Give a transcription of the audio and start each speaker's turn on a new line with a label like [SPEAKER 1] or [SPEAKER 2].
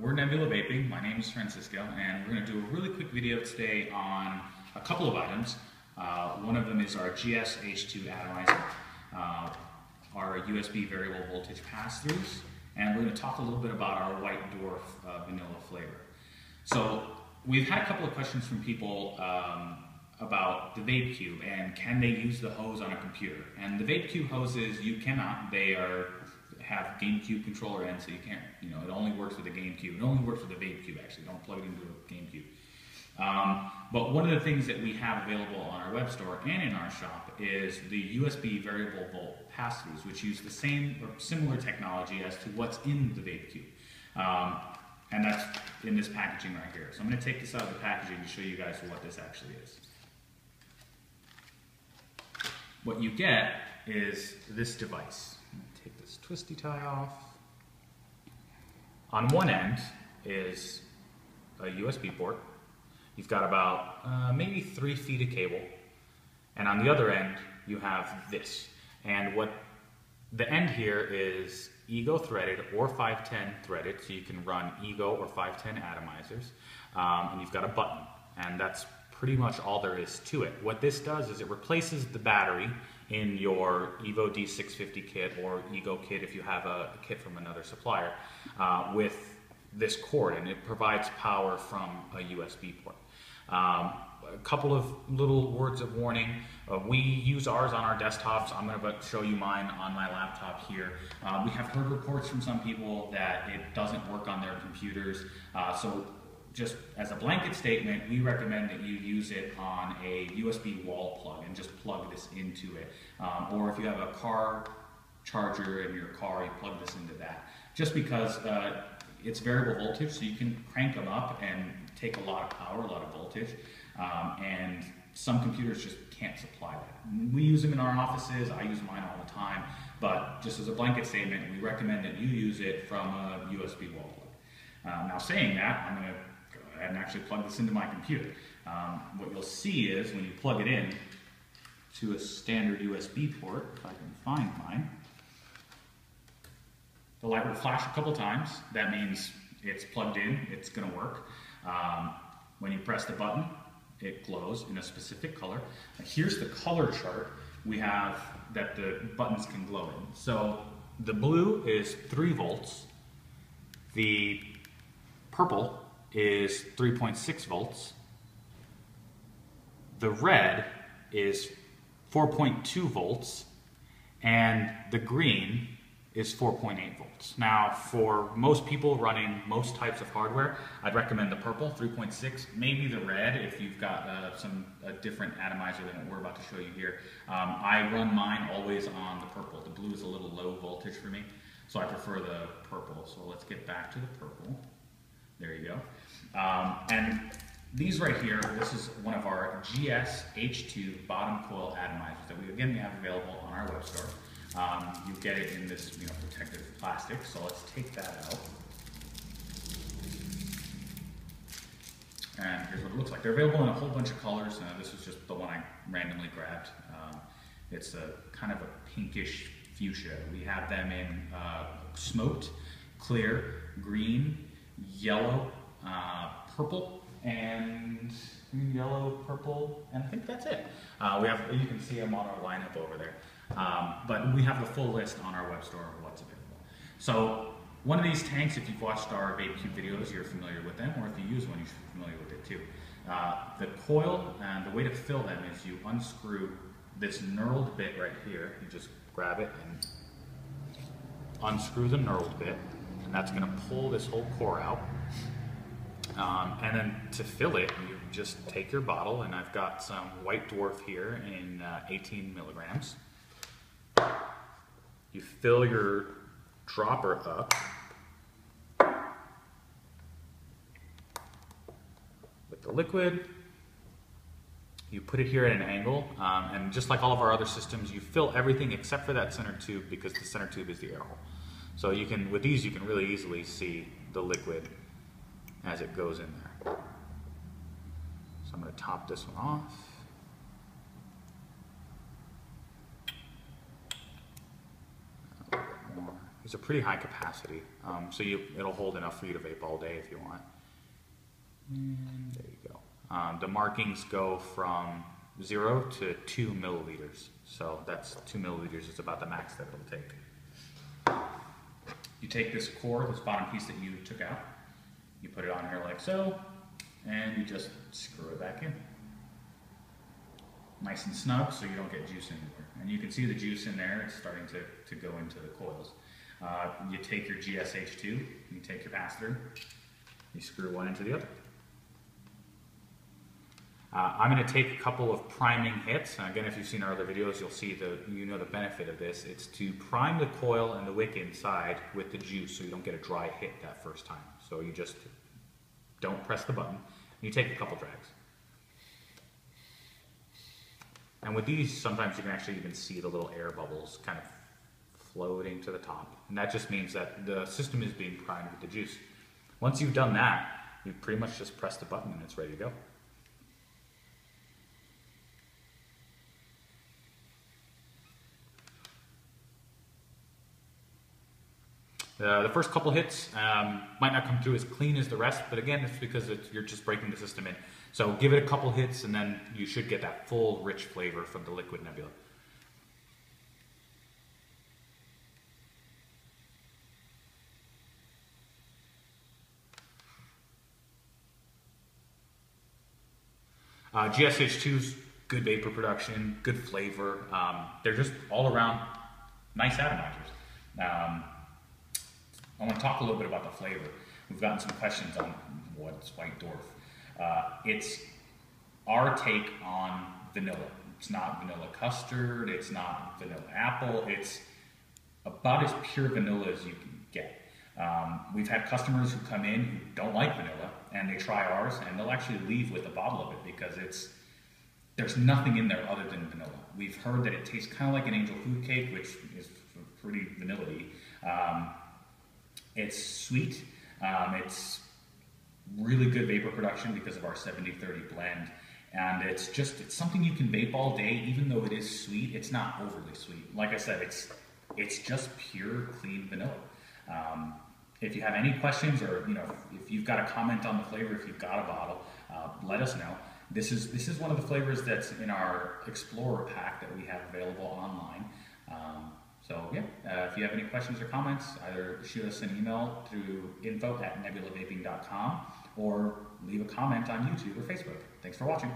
[SPEAKER 1] We're Nebula Vaping. My name is Francisco, and we're going to do a really quick video today on a couple of items. One of them is our GS-H2 Atomizer, our USB variable voltage pass-throughs, and we're going to talk a little bit about our white dwarf vanilla flavor. So we've had a couple of questions from people about the Vape Cube and can they use the hose on a computer. And the Vape Cube hoses, you cannot. They have GameCube controller ends, so you can't, it only works with a GameCube. It only works with a Vape Cube, actually. Don't plug it into a GameCube. But one of the things that we have available on our web store and in our shop is the USB variable volt pass-throughs, which use the same or similar technology as to what's in the Vape Cube. And that's in this packaging right here. So I'm going to take this out of the packaging to show you guys what this actually is. What you get is this device. I'm going to take this twisty tie off. On one end is a USB port. You've got about maybe 3 feet of cable. And on the other end, you have this. And what the end here is Ego threaded or 510 threaded, so you can run Ego or 510 atomizers. And you've got a button. And that's pretty much all there is to it. What this does is it replaces the battery in your Evo D650 kit or Ego kit if you have a kit from another supplier with this cord, and it provides power from a USB port. A couple of little words of warning. We use ours on our desktops. I'm going to show you mine on my laptop here. We have heard reports from some people that it doesn't work on their computers. So just as a blanket statement, we recommend that you use it on a USB wall plug and just plug this into it. Or if you have a car charger in your car, you plug this into that. Just because it's variable voltage, so you can crank them up and take a lot of power, a lot of voltage. And some computers just can't supply that. We use them in our offices. I use mine all the time. But just as a blanket statement, we recommend that you use it from a USB wall plug. Now saying that, I'm going to go ahead and actually plug this into my computer. What you'll see is when you plug it in to a standard USB port, if I can find mine, the light will flash a couple times. That means it's plugged in, it's going to work. When you press the button, it glows in a specific color. Now here's the color chart we have that the buttons can glow in. So the blue is 3 volts. The purple is 3.6 volts. The red is 4.2 volts. And the green is 4.8 volts. Now, for most people running most types of hardware, I'd recommend the purple, 3.6, maybe the red if you've got a different atomizer than what we're about to show you here. I run mine always on the purple. The blue is a little low voltage for me, so I prefer the purple. So let's get back to the purple. There you go. And these right here, this is one of our GS-H2 bottom coil atomizers that we again have available on our web store. You get it in this protective plastic, so let's take that out. And here's what it looks like. They're available in a whole bunch of colors. This is just the one I randomly grabbed. It's a kind of a pinkish fuchsia. We have them in smoked, clear, green, yellow, purple, and yellow, purple, and I think that's it. You can see them on our lineup over there. But we have the full list on our web store of what's available. So one of these tanks, if you've watched our Vape Cube videos, you're familiar with them, or if you use one, you're familiar with it too. The coil and the way to fill them is you unscrew this knurled bit right here. You just grab it and unscrew the knurled bit, and that's going to pull this whole core out. And then to fill it, you just take your bottle, and I've got some white dwarf here in 18 milligrams. You fill your dropper up with the liquid. You put it here at an angle, and just like all of our other systems, you fill everything except for that center tube because the center tube is the air hole. So you can, with these, you can really easily see the liquid as it goes in there. So I'm going to top this one off. These are pretty high capacity. capacity. So it'll hold enough for you to vape all day if you want. And there you go. The markings go from 0 to 2 milliliters. So that's 2 milliliters is about the max that it'll take. You take this core, this bottom piece that you took out, you put it on here like so, and you just screw it back in. Nice and snug so you don't get juice anywhere. And you can see the juice in there, it's starting to go into the coils. You take your GSH2, you take your pass-through, you screw one into the other. I'm going to take a couple of priming hits. And again, if you've seen our other videos, you'll see the benefit of this. It's to prime the coil and the wick inside with the juice so you don't get a dry hit that first time. So you just don't press the button. You take a couple drags. And with these, sometimes you can actually even see the little air bubbles kind of floating to the top. And that just means that the system is being primed with the juice. Once you've done that, you pretty much just press the button and it's ready to go. The first couple hits might not come through as clean as the rest, but again, it's because you're just breaking the system in. So give it a couple hits and then you should get that full, rich flavor from the liquid Nebula. GSH2's good vapor production, good flavor. They're just all around nice atomizers. I want to talk a little bit about the flavor. We've gotten some questions on what's White Dwarf. It's our take on vanilla. It's not vanilla custard, it's not vanilla apple, it's about as pure vanilla as you can get. We've had customers who come in who don't like vanilla and they try ours and they'll actually leave with a bottle of it because there's nothing in there other than vanilla. We've heard that it tastes kind of like an angel food cake, which is pretty vanilla-y. It's sweet, it's really good vapor production because of our 70-30 blend, and it's something you can vape all day. Even though it is sweet, it's not overly sweet. Like I said, it's just pure, clean vanilla. If you have any questions, or if you've got a comment on the flavor, if you've got a bottle, let us know. This is one of the flavors that's in our Explorer pack that we have available online. So yeah, if you have any questions or comments, either shoot us an email through info@nebulavaping.com or leave a comment on YouTube or Facebook. Thanks for watching.